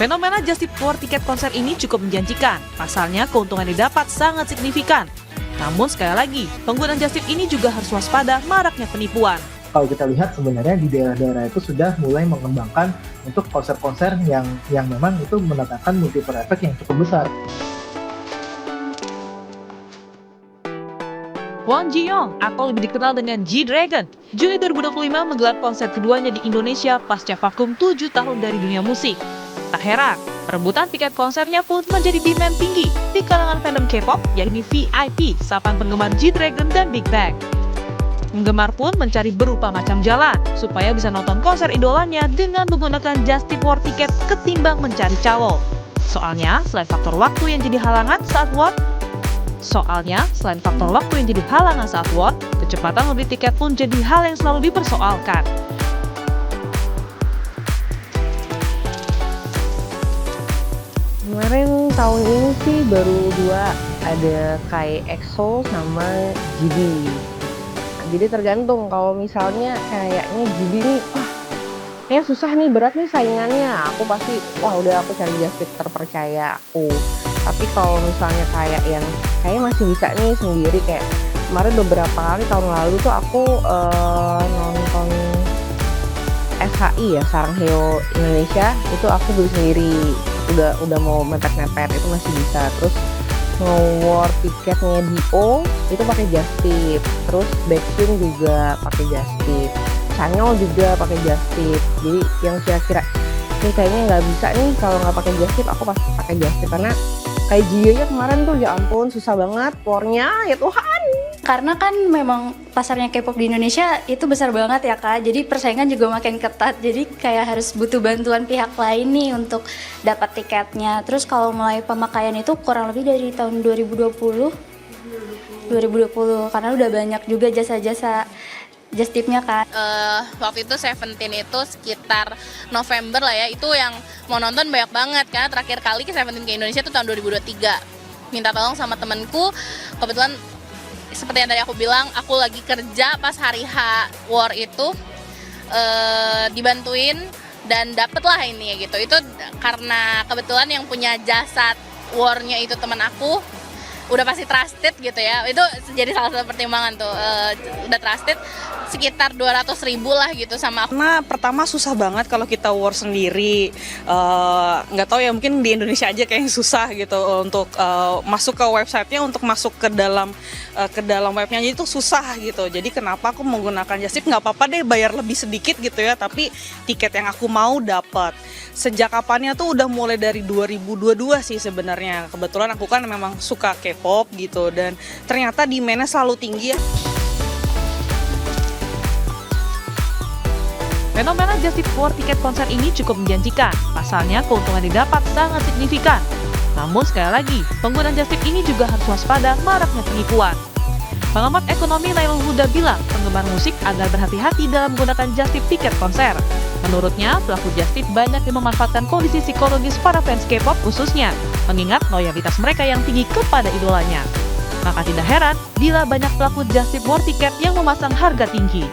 Fenomena just tip war tiket konser ini cukup menjanjikan. Pasalnya keuntungan didapat sangat signifikan. Namun sekali lagi, penggunaan just tip ini juga harus waspada maraknya penipuan. Kalau kita lihat sebenarnya di daerah-daerah itu sudah mulai mengembangkan untuk konser-konser yang memang itu mendatangkan multiplier effect yang cukup besar. Kwon Ji Young atau lebih dikenal dengan G-Dragon, Juni 2025 menggelar konser keduanya di Indonesia pasca vakum 7 tahun dari dunia musik. Tak heran, perebutan tiket konsernya pun menjadi demand tinggi di kalangan fandom K-pop, yakni VIP, sapaan penggemar G-Dragon dan Big Bang. Penggemar pun mencari berupa macam jalan supaya bisa nonton konser idolanya dengan menggunakan just tip war tiket ketimbang mencari calo. Soalnya, selain faktor waktu yang jadi halangan saat war, kecepatan membeli tiket pun jadi hal yang selalu dipersoalkan. Kemarin tahun ini sih baru 2, ada Kai EXO sama GB. Jadi tergantung, kalau misalnya kayaknya GB nih, kayaknya susah nih, berat nih saingannya, aku pasti, aku cari just tip terpercaya aku. Tapi kalau misalnya kayak yang kayaknya masih bisa nih sendiri, kayak kemarin beberapa kali tahun lalu tuh aku nonton SHI ya, Sarang Heo Indonesia, itu aku beli sendiri, udah mau mepet-mepet, itu masih bisa. Terus nge-war tiketnya Dio itu pakai just tip, terus Baekhyun juga pakai just tip, Chanyeol juga pakai just tip. Jadi yang kira-kira ini kayaknya nggak bisa nih kalau nggak pakai just tip, aku pasti pakai just tip, karena kayak Jio kemarin tuh ya ampun susah banget warnya, ya Tuhan. Karena kan memang pasarnya K-pop di Indonesia itu besar banget ya Kak, jadi persaingan juga makin ketat, jadi kayak harus butuh bantuan pihak lain nih untuk dapat tiketnya. Terus kalau mulai pemakaian itu kurang lebih dari tahun 2020, karena udah banyak juga jasa-jasa just tipnya kan. Waktu itu Seventeen itu sekitar November lah ya, itu yang mau nonton banyak banget, karena terakhir kali ke Seventeen ke Indonesia itu tahun 2023. Minta tolong sama temenku, kebetulan seperti yang tadi aku bilang, aku lagi kerja pas hari H war itu, dibantuin dan dapet lah ini gitu. Itu karena kebetulan yang punya jasa war-nya itu teman aku, udah pasti trusted gitu ya, itu jadi salah satu pertimbangan tuh, udah trusted, sekitar 200.000 lah gitu sama aku. Karena pertama susah banget kalau kita war sendiri, nggak tahu ya, mungkin di Indonesia aja kayaknya susah gitu untuk masuk ke websitenya, untuk masuk ke dalam webnya, jadi itu susah gitu. Jadi kenapa aku menggunakan just tip, nggak apa-apa deh bayar lebih sedikit gitu ya, tapi tiket yang aku mau dapat. Sejak kapannya tuh udah mulai dari 2022 sih sebenarnya. Kebetulan aku kan memang suka K-pop gitu, dan ternyata demand-nya selalu tinggi ya. Fenomena just tip war tiket konser ini cukup menjanjikan. Pasalnya keuntungan didapat sangat signifikan. Namun sekali lagi, penggunaan just tip ini juga harus waspada maraknya penipuan. Pengamat ekonomi Nailul Huda bilang, penggemar musik agar berhati-hati dalam menggunakan just tip tiket konser. Menurutnya, pelaku just tip banyak yang memanfaatkan kondisi psikologis para fans K-pop khususnya, mengingat loyalitas mereka yang tinggi kepada idolanya. Maka tidak heran bila banyak pelaku just tip war tiket yang memasang harga tinggi.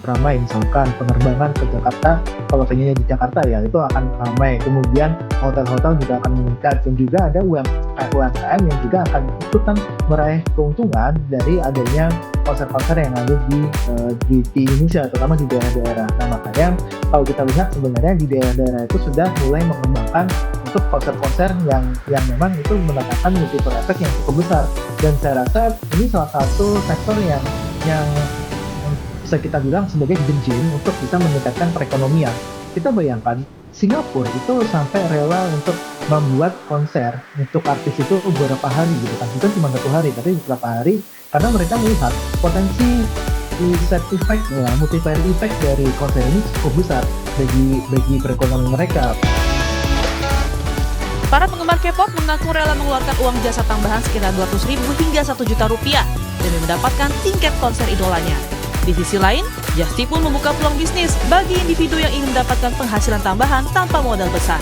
Ramai, misalkan penerbangan ke Jakarta, kalau pengennya di Jakarta ya itu akan ramai, kemudian hotel-hotel juga akan meningkat, dan juga ada UMKM yang juga akan ikutan meraih keuntungan dari adanya konser-konser yang ada di Indonesia, terutama di daerah-daerah. Nah makanya kalau kita lihat sebenarnya di daerah-daerah itu sudah mulai mengembangkan untuk konser-konser yang memang itu mendatangkan multiplier effect yang cukup besar, dan saya rasa ini salah satu sektor yang bisa kita bilang sebagai engine untuk bisa meningkatkan perekonomian. Kita bayangkan Singapura itu sampai rela untuk membuat konser untuk artis itu beberapa hari gitu kan, bukan cuma 1 hari tapi beberapa hari, karena mereka melihat potensi set effect ya, multiplier effect dari konser ini cukup besar bagi perekonomian mereka. Para penggemar K-pop mengaku rela mengeluarkan uang jasa tambahan sekitar 200.000 hingga 1 juta rupiah demi mendapatkan tiket konser idolanya. Di sisi lain, just tip pun membuka peluang bisnis bagi individu yang ingin mendapatkan penghasilan tambahan tanpa modal besar.